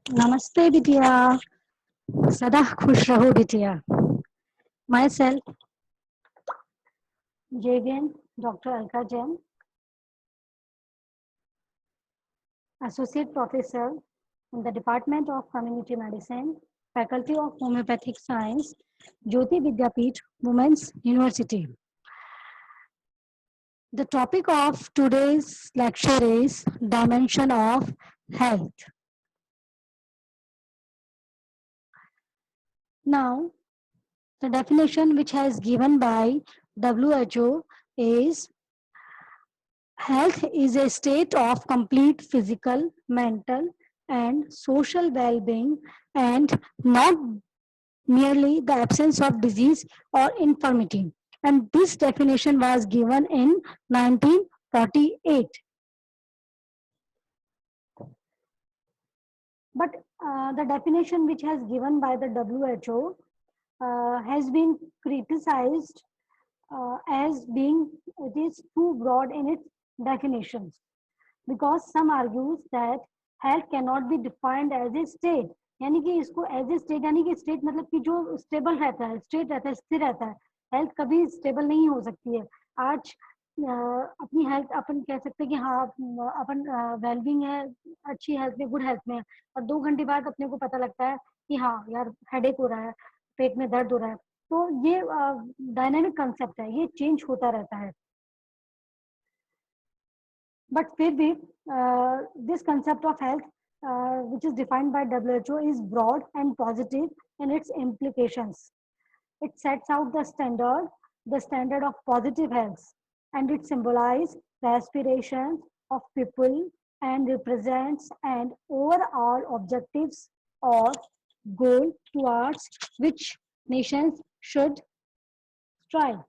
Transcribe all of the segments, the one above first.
नमस्ते बिटिया, सदा खुश रहो बिटिया। My self JVN Dr. Alka Jain, Associate Professor in the Department of Community Medicine, Faculty of Homeopathic Science, Jyoti Vidyapeeth, Women's University. The topic of today's lecture is Dimension of Health. Now, the definition which has given by WHO is health is a state of complete physical, mental, and social well being, and not merely the absence of disease or infirmity. And this definition was given in 1948. But the definition which has given by the WHO has been criticized as being it is too broad in its definitions, because some argues that health cannot be defined as a state. यानी कि इसको as a state, यानी कि state मतलब कि जो stable रहता है, स्टेट रहता है, स्थिर रहता है। हेल्थ कभी स्टेबल नहीं हो सकती है। आज अपनी हेल्थ अपन कह सकते हैं कि हाँ अपन वेलबींग है, अच्छी हेल्थ में, गुड हेल्थ में है, और 2 घंटे बाद अपने को पता लगता है कि हाँ यार हेडेक हो रहा है, पेट में दर्द हो रहा है। तो ये डायनामिक कंसेप्ट है, ये चेंज होता रहता है। But फिर भी this concept of health which is defined by WHO is broad and positive in its implications. It sets out the standard of positive health, and it symbolizes the aspirations of people and represents an overall objectives or goal towards which nations should strive.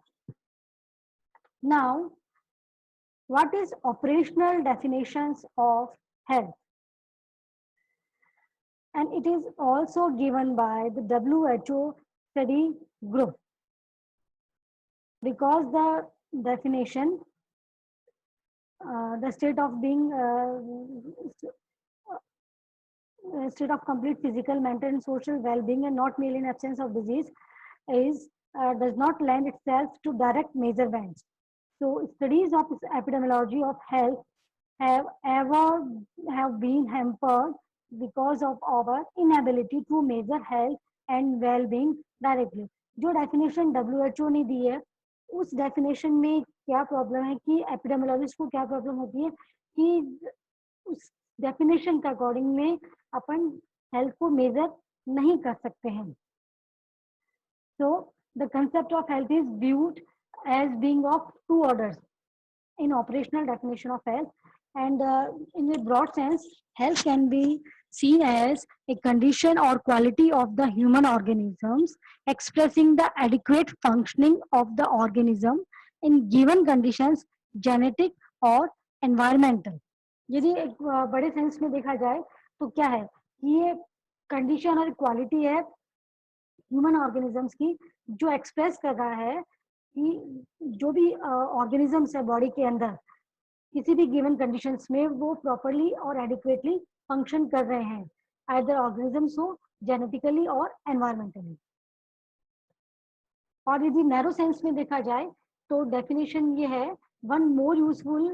Now, what is operational definitions of health? And it is also given by the WHO study group, because the definition, the state of being, state of complete physical, mental, and social well-being, and not merely in absence of disease, is does not lend itself to direct measurements. So, studies of epidemiology of health have been hampered because of our inability to measure health and well-being directly. जो definition WHO ने दी है, उस definition में क्या problem है कि epidemiologist को क्या problem होती है कि उस definition के according में अपन health को measure नहीं कर सकते हैं. So the concept of health is viewed as being of two orders in operational definition of health, and in a broad sense, health can be seen as a condition or quality of the human organisms expressing the adequate functioning of the organism in given conditions, genetic or environmental. यदि एक बड़े sense में देखा जाए तो क्या है, ये कंडीशन और क्वालिटी है ह्यूमन ऑर्गेनिजम्स की, जो एक्सप्रेस कर रहा है कि जो भी ऑर्गेनिजम्स है बॉडी के अंदर किसी भी गिवन कंडीशंस में वो प्रॉपरली और एडिक्वेटली फंक्शन कर रहे हैं, आइदर ऑर्गेनिजम्स हो, जेनेटिकली और एनवायरमेंटली. और यदि नैरो सेंस में देखा जाए तो डेफिनेशन ये है, one more useful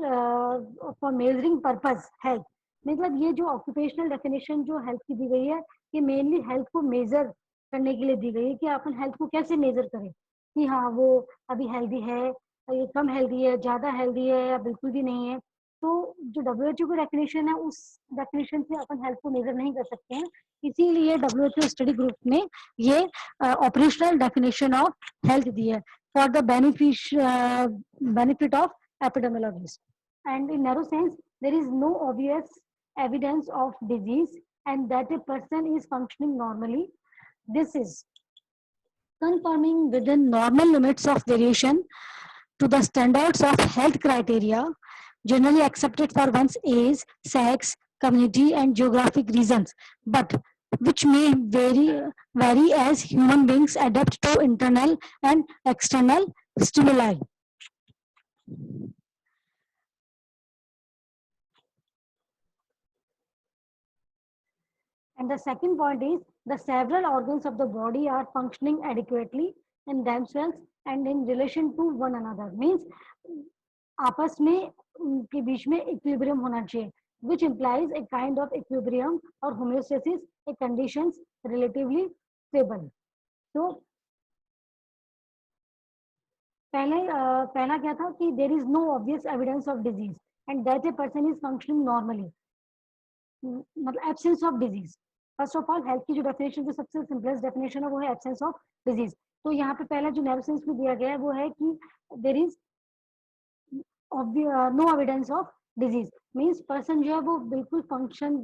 for measuring purpose health. मतलब ये जो ऑक्यूपेशनल डेफिनेशन जो हेल्थ की दी गई है, ये मेनली हेल्थ को मेजर करने के लिए दी गई है कि अपन हेल्थ को कैसे मेजर करें कि हाँ वो अभी हेल्दी है, ये कम हेल्दी है, ज्यादा हेल्दी है या बिल्कुल भी नहीं है. तो जो WHO की डेफिनेशन है उस डेफिनेशन से अपन हेल्थ को मेजर नहीं कर सकते हैं, इसीलिए WHO स्टडी ग्रुप ने ये ऑपरेशनल डेफिनेशन ऑफ हेल्थ दी है for the benefit of epidemiologists. And in narrow sense, there is no obvious evidence of disease and that a person is functioning normally. This is conforming within normal limits of variation to the standards of health criteria generally accepted for one's age, sex, community, and geographic reasons, but which may vary as human beings adapt to internal and external stimuli. And the second point is the several organs of the body are functioning adequately in themselves and in relation to one another. Means आपस में उनके बीच में equilibrium होना चाहिए, which implies a kind of equilibrium or homeostasis, a conditions relatively stable. So पहला क्या था कि there is no obvious evidence of disease and that a person is functioning normally. मतलब absence of disease. First of all health की जो definition, जो सबसे simplest definition है वो है एब्सेंस ऑफ डिजीज. तो यहाँ पे पहला जो नैरो सेंस में दिया गया है वो है कि there is no evidence of disease. Means person जो है वो बिल्कुल फंक्शन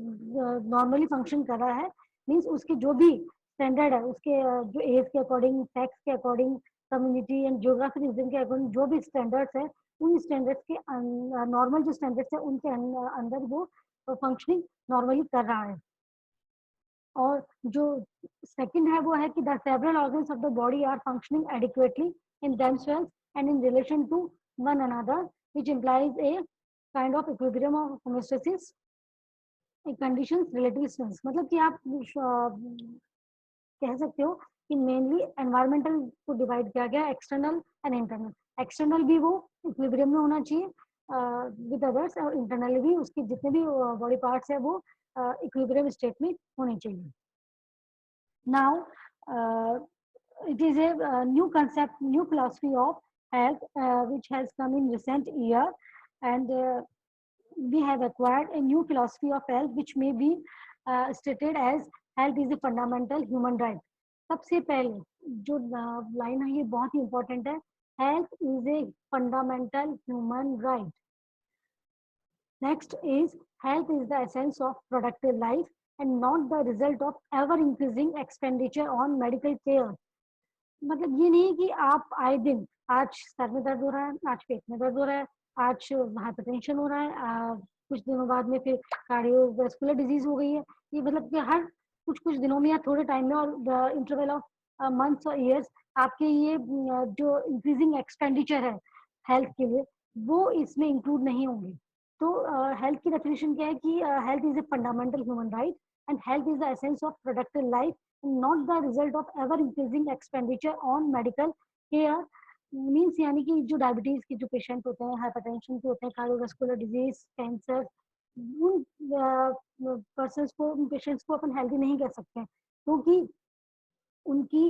नॉर्मली फंक्शन कर रहा है. मीन्स उसके जो भी स्टैंडर्ड है उसके जो एज के अकॉर्डिंग, सेक्स के according, community and geographic region के अकॉर्डिंग जो भी स्टैंडर्ड्स है, उन स्टैंडर्ड्स के नॉर्मल जो स्टैंडर्ड्स है उनके अंदर वो फंक्शनिंग नॉर्मली कर रहा है. और जो सेकंड है वो है कि the several organs of the body are functioning adequately in themselves and in relation to one another, which implies a kind of equilibrium of homeostasis, conditions relative strength. मतलब कि आप कह सकते हो कि मेनली एनवायरमेंटल को डिवाइड किया गया एक्सटर्नल एंड इंटरनल. एक्सटर्नल भी वो इक्विलिब्रियम में होना चाहिए विद अदर्स, और इंटरनली भी उसके जितने भी बॉडी पार्ट्स है वो इक्विलिब्रियम स्टेट में होने चाहिए. Now it is a new concept, new philosophy of health which has come in recent year, and we have acquired a new philosophy of health which may be stated as health is a fundamental human right. सबसे पहले जो line है ये बहुत ही important है, health is a fundamental human right. Next is health is the essence of productive life and not the result of ever increasing expenditure on medical care. मतलब ये नहीं कि आप आए दिन आज सर में दर्द हो रहा है, आज पेट में दर्द हो रहा है, आज हाइपरटेंशन हो रहा है, कुछ दिनों बाद में फिर कार्डियोवैस्कुलर डिजीज हो गई है. ये मतलब कि हर कुछ कुछ दिनों में या थोड़े टाइम में और इंटरवल ऑफ मंथ्स और ईयर्स आपके ये जो इंक्रीजिंग एक्सपेंडिचर है हेल्थ के लिए वो इसमें इंक्लूड नहीं होंगे. तो हेल्थ की डेफिनेशन क्या है कि health is a fundamental human right and health is the essence of productive life, not the result of ever increasing expenditure on medical care. Means यानी कि जो डायबिटीज के जो पेशेंट होते हैं, हाइपरटेंशन के होते हैं, कार्डियोवैस्कुलर डिजीज, कैंसर, उन पर्सन को, उन पेशेंट्स को अपन हेल्दी नहीं कह सकते क्योंकि उनकी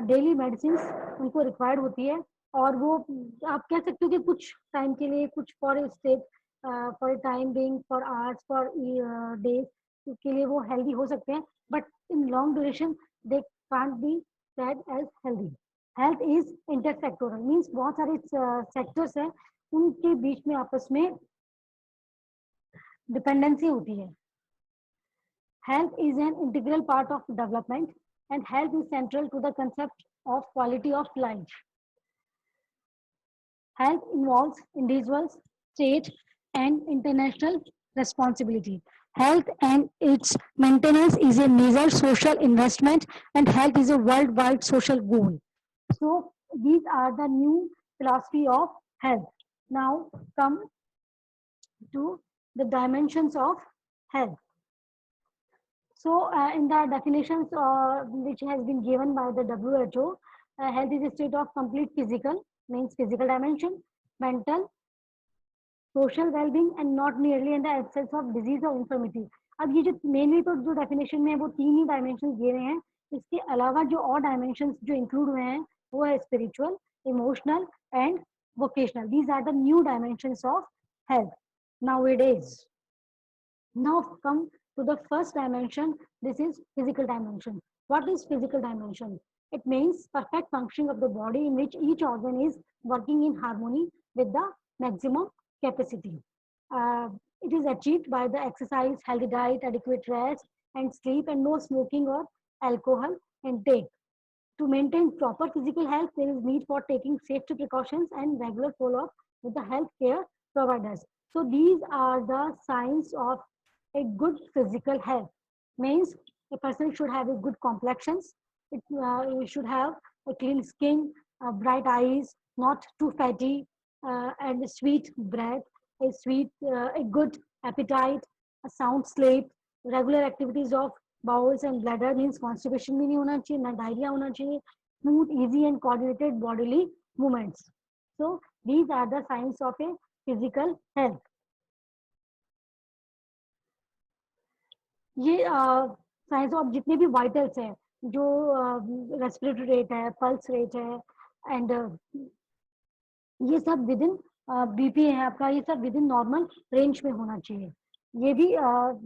डेली मेडिसिन उनको रिक्वायर्ड होती है. और वो आप कह सकते हो कि कुछ टाइम के लिए, कुछ for state, for time being, for hours, for days के लिए वो हेल्दी हो सकते हैं, but in long duration they can't be said as healthy. Health is intersectoral, means बहुत सारे सेक्टर्स हैं उनके बीच में आपस में डिपेंडेंसी होती है. Health is an integral part of development and health is central to the concept of quality of life. Health involves individuals, state, and international responsibility. Health and its maintenance is a major social investment, and health is a worldwide social goal. So these are the new philosophy of health. Now come to the dimensions of health. So in the definitions which has been given by the WHO, health is a state of complete physical, means physical dimension, mental, social well-being and not merely in the absence of disease or infirmity. अब ये जो mainly तो जो definition में है वो तीन ही dimension दिए हुए हैं. इसके अलावा जो और डायमेंशंस जो इंक्लूड हुए हैं वो है spiritual, emotional and vocational. These are the new dimensions of health nowadays. Now come to the first dimension. This is physical dimension. What is physical dimension? It means perfect functioning of the body in which each organ is working in harmony with the maximum capacity. It is achieved by the exercise, healthy diet, adequate rest and sleep, and no smoking or alcohol intake. To maintain proper physical health, there is need for taking safety precautions and regular follow-up with the healthcare providers. So these are the signs of a good physical health. Means a person should have a good complexions, you should have a clean skin, bright eyes, not too fatty, and a sweet breath, a good appetite, a sound sleep, regular activities of bowels and bladder means constipation भी नहीं होना चाहिए, ना diarrhoea होना चाहिए, smooth easy and coordinated bodily movements. So these are the science of a physical health. ये science of जितने भी वाइटल्स हैं, जो रेस्पिरेटरी रेट है, पल्स रेट है, एंड ये सब विद इन बीपी है आपका, ये सब विद इन नॉर्मल रेंज में होना चाहिए. ये भी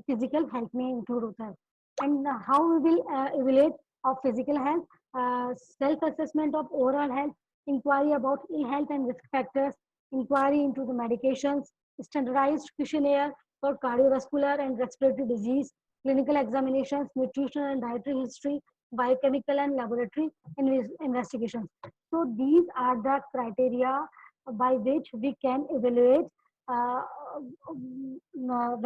फिजिकल हेल्थ में इंक्लूड होता है. And how we will evaluate of physical health, self assessment of overall health, inquiry about ill health and risk factors, inquiry into the medications, standardized questionnaire for cardiovascular and respiratory disease, clinical examinations, nutritional and dietary history, biochemical and laboratory investigations. So these are the criteria by which we can evaluate uh,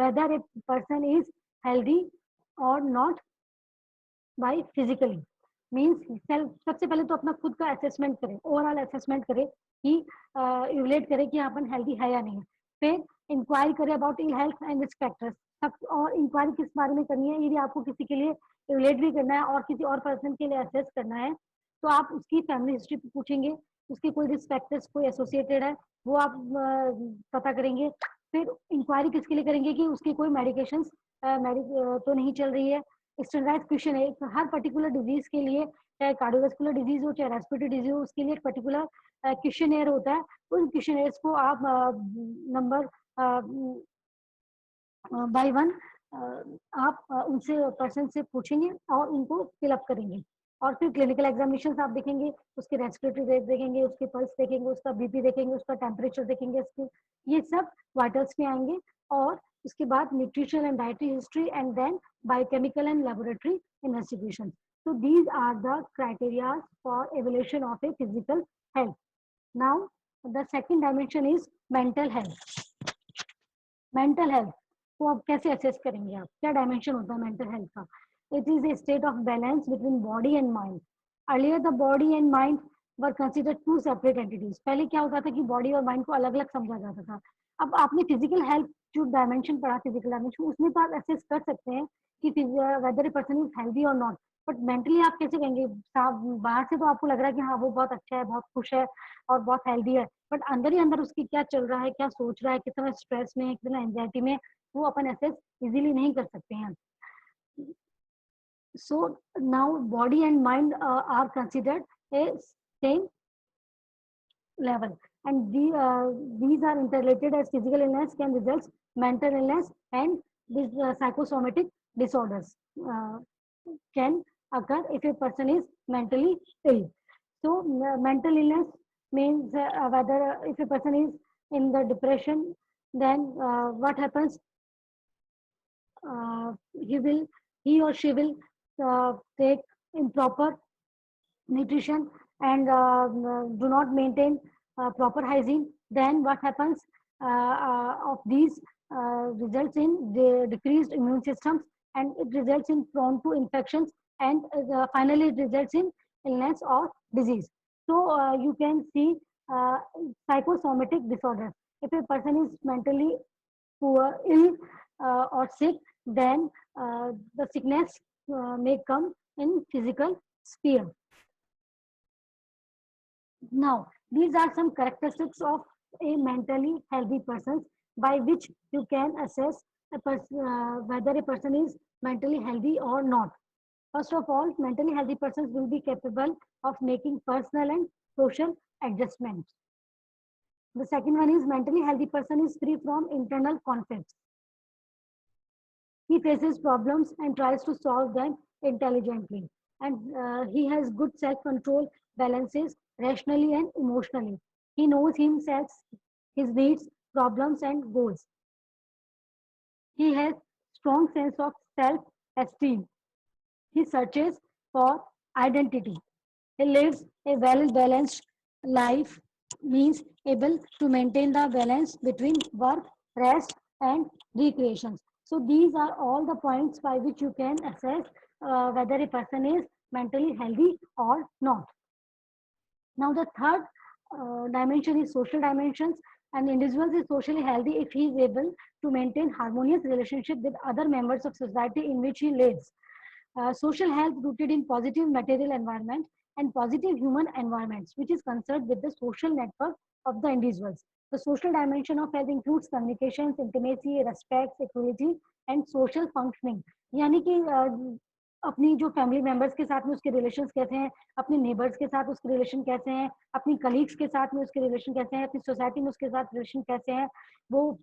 whether a person is healthy or not by physically. Means self सबसे पहले तो अपना खुद का assessment करें, overall assessment करें कि इवलेट करें कि अपन हेल्दी है या नहीं है. फिर इंक्वायरी करें about ill health and risk factors. सब और इंक्वायरी किस बारे में करनी है, यदि आपको किसी के लिए इवलेट भी करना है और किसी और पर्सन के लिए असेस करना है, तो आप उसकी फैमिली हिस्ट्री पूछेंगे, उसके कोई रिस्क फैक्टर्स कोई एसोसिएटेड है वो आप पता करेंगे. फिर इंक्वायरी किसके लिए करेंगे कि उसकी कोई मेडिकेशंस तो नहीं चल रही है. स्टैंडर्डाइज क्वेश्चन है हर पर्टिकुलर डिजीज के लिए, चाहे कार्डियोवास्कुलर डिजीज हो चाहे रेस्पिरेटरी डिजीज हो, उसके लिए एक पर्टिकुलर क्वेश्चन होता है. उन क्वेश्चन को आप नंबर बाय वन आप उनसे पर्सन से पूछेंगे और उनको फिलअप करेंगे. और फिर क्लिनिकल एग्जामिनेशन आप देखेंगे, उसके रेस्पिरेटरी रेट देखेंगे, उसके पल्स देखेंगे, उसका बीपी देखेंगे, उसका टेम्परेचर देखेंगे, उसके ये सब वाइटल्स में आएंगे. और उसके बाद nutrition and dietary history and then biochemical and laboratory investigation. So these are the criteria for evaluation of a physical health. Now the second dimension is mental health. Mental health को आप कैसे assess करेंगे, आप क्या dimension होता है mental health का. It is a state of balance between body and mind. Earlier the body and mind were considered two separate entities. पहले क्या होता था कि बॉडी और माइंड को अलग अलग समझा जाता था. अब आपने फिजिकल हेल्थ जो डायमेंशन पढ़ा, फिजिकल डायमेंशन, उसमें तो आप असेस कर सकते हैं कि whether a person is healthy और नॉट. बट मेंटली आप कैसे कहेंगे, बाहर से तो आपको लग रहा है कि हाँ वो बहुत अच्छा है, बहुत खुश है और बहुत हेल्दी है, बट अंदर ही अंदर उसकी क्या चल रहा है, क्या सोच रहा है, कितना स्ट्रेस में है, कितना एंजाइटी में, वो अपन असेस इजीली नहीं कर सकते हैं. So now body and mind are considered a same level, and these are interrelated as physical illness can result mental illness, and this psychosomatic disorders can occur if a person is mentally ill. So mental illness means whether if a person is in the depression, then what happens, he will, he or she will take improper nutrition and do not maintain proper hygiene. Then what happens, of these results in the decreased immune systems, and it results in prone to infections, and finally it results in illness or disease. So you can see uh, psychosomatic disorders. If a person is mentally poor, ill or sick, then the sickness may come in physical sphere. Now, these are some characteristics of a mentally healthy person by which you can assess whether a person is mentally healthy or not. First of all, mentally healthy persons will be capable of making personal and social adjustments. The second one is mentally healthy person is free from internal conflicts. He faces problems and tries to solve them intelligently. And he has good self-control, balances rationally and emotionally. He knows himself, his needs, problems and goals. He has strong sense of self-esteem. He searches for identity. He lives a well-balanced life, means able to maintain the balance between work, rest, and recreations. So these are all the points by which you can assess whether a person is mentally healthy or not. Now the third dimension is social dimensions. An individual is socially healthy if he is able to maintain harmonious relationship with other members of society in which he lives. Social health rooted in positive material environment and positive human environments, which is concerned with the social network of the individuals. The social dimension of health includes communications, intimacy, respect, equality, and social functioning. यानी कि अपनी जो family members के साथ में उसके relations कैसे हैं, अपने नेबर्स के साथ उसके रिलेशन कैसे हैं, अपनी कलीग्स के साथ में उसके रिलेशन कैसे हैं, अपनी सोसाइटी में उसके साथ रिलेशन कैसे हैं, वो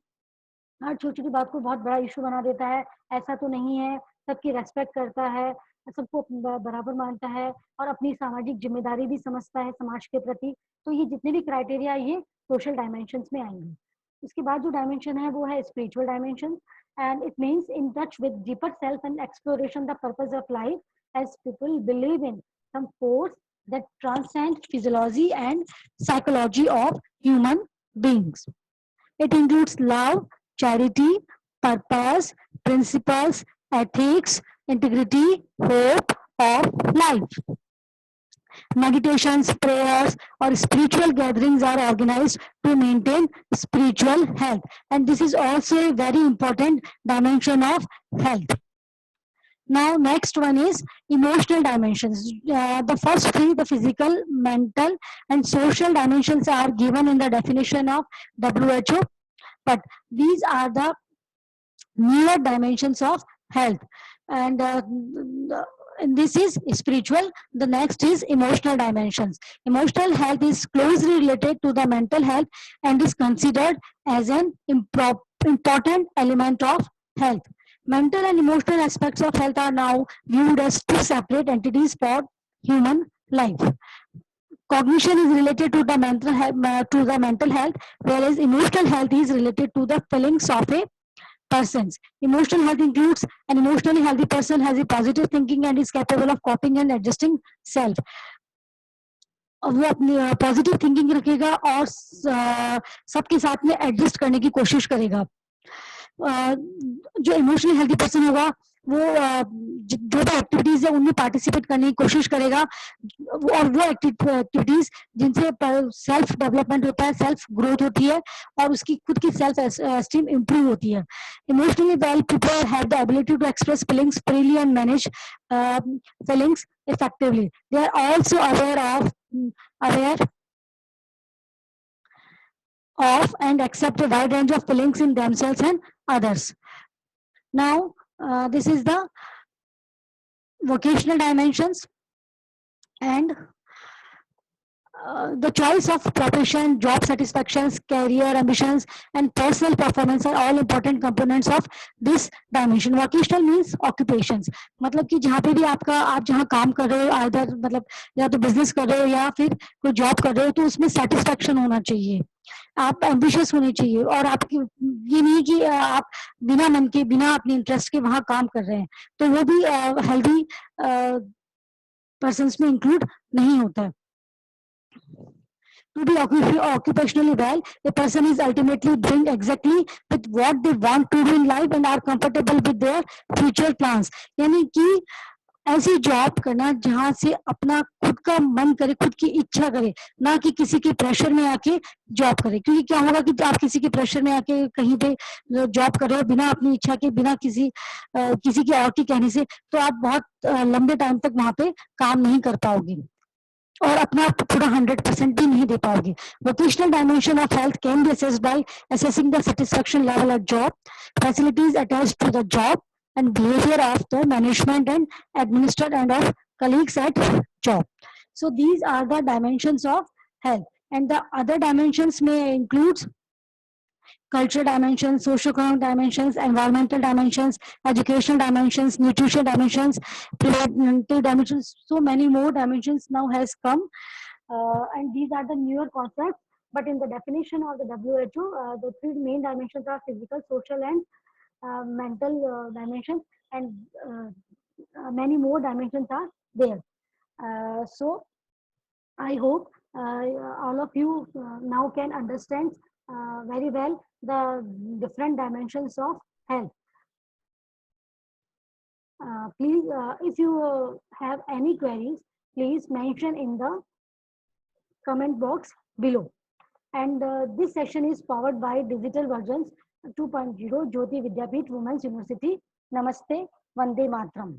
हर छोटी छोटी बात को बहुत बड़ा इशू बना देता है। ऐसा तो नहीं है, सबकी रेस्पेक्ट करता है, सबको बराबर मानता है और अपनी सामाजिक जिम्मेदारी भी समझता है समाज के प्रति। तो ये जितने भी क्राइटेरिया ये सोशल डायमेंशंस में आएंगे। उसके बाद जो डायमेंशन है वो है spiritual dimension, and it means in touch with deeper self and exploration the purpose of life as people believe in some force that transcends physiology and psychology of human beings. It includes love, charity, purpose, principles, ethics, integrity, hope of life. Meditations, prayers, or spiritual gatherings are organized to maintain spiritual health. And this is also a very important dimension of health. Now, next one is emotional dimensions. The first three, the physical, mental, and social dimensions are given in the definition of WHO, but these are the newer dimensions of health. And this is spiritual. The next is emotional dimensions. Emotional health is closely related to the mental health and is considered as an important element of health. Mental and emotional aspects of health are now viewed as two separate entities for human life. Cognition is related to the mental health, whereas emotional health is related to the feelings of a persons. Emotional health includes an emotionally healthy person has a positive thinking and is capable of coping and adjusting self. वो अपनी positive thinking रखेगा और सबके साथ में adjust करने की कोशिश करेगा। जो इमोशनली हेल्दी पर्सन होगा वो जो भी एक्टिविटीज है उनमें पार्टिसिपेट करने की कोशिश करेगा और वो एक्टिविटीज जिनसे सेल्फ डेवलपमेंट होता है, सेल्फ ग्रोथ होती है और उसकी खुद की सेल्फ एस्टीम इंप्रूव होती है। Emotionally well people have the ability to express feelings freely and manage feelings effectively. They are also aware of and accept a wide range of feelings in themselves and others. Now, this is the vocational dimensions, and the choice of profession, job satisfactions, career ambitions, and personal performance are all important components of this dimension. Vocational means occupations. मतलब कि जहाँ पे भी आप जहाँ काम कर रहे हो, आइदर मतलब या तो बिजनेस कर रहे हो या फिर कोई जॉब कर रहे हो, तो उसमें सेटिस्फैक्शन होना चाहिए, आप एम्बिशियस होने चाहिए और आपकी ये नहीं कि आप बिना मन के, बिना अपने इंटरेस्ट के वहाँ काम कर रहे हैं, तो वो भी हेल्दी पर्सन्स में इंक्लूड नहीं होता है। To be occupationally well, a person is ultimately doing exactly with what they want to do in life and are comfortable with their future plans. यानी कि ऐसी जॉब करना जहां से अपना खुद का मन करे, खुद की इच्छा करे, ना कि किसी के प्रेशर में आके जॉब करे। क्योंकि क्या होगा कि आप किसी के प्रेशर में आके कहीं पे जॉब कर रहे हो बिना अपनी इच्छा के, बिना किसी की और की कहने से, तो आप बहुत लंबे टाइम तक वहां पे काम नहीं कर पाओगे और अपना पूरा 100% भी नहीं दे पाओगे। Vocational dimension of health can be assessed by assessing the satisfaction level at job, facilities attached to the job, and behavior of the management and administrator and of colleagues at job. So these are the dimensions of health, and the other dimensions may include cultural dimensions, socio-economic dimensions, environmental dimensions, educational dimensions, nutrition dimensions, preventive dimensions. So many more dimensions now has come, and these are the newer concepts. But in the definition of the WHO, the three main dimensions are physical, social, and mental dimensions, and many more dimensions are there. So I hope all of you now can understand very well the different dimensions of health. Please, if you have any queries, please mention in the comment box below. And this session is powered by Digital Versions 2.0 Jyoti Vidyapeeth Women's University. Namaste, Vande Matram.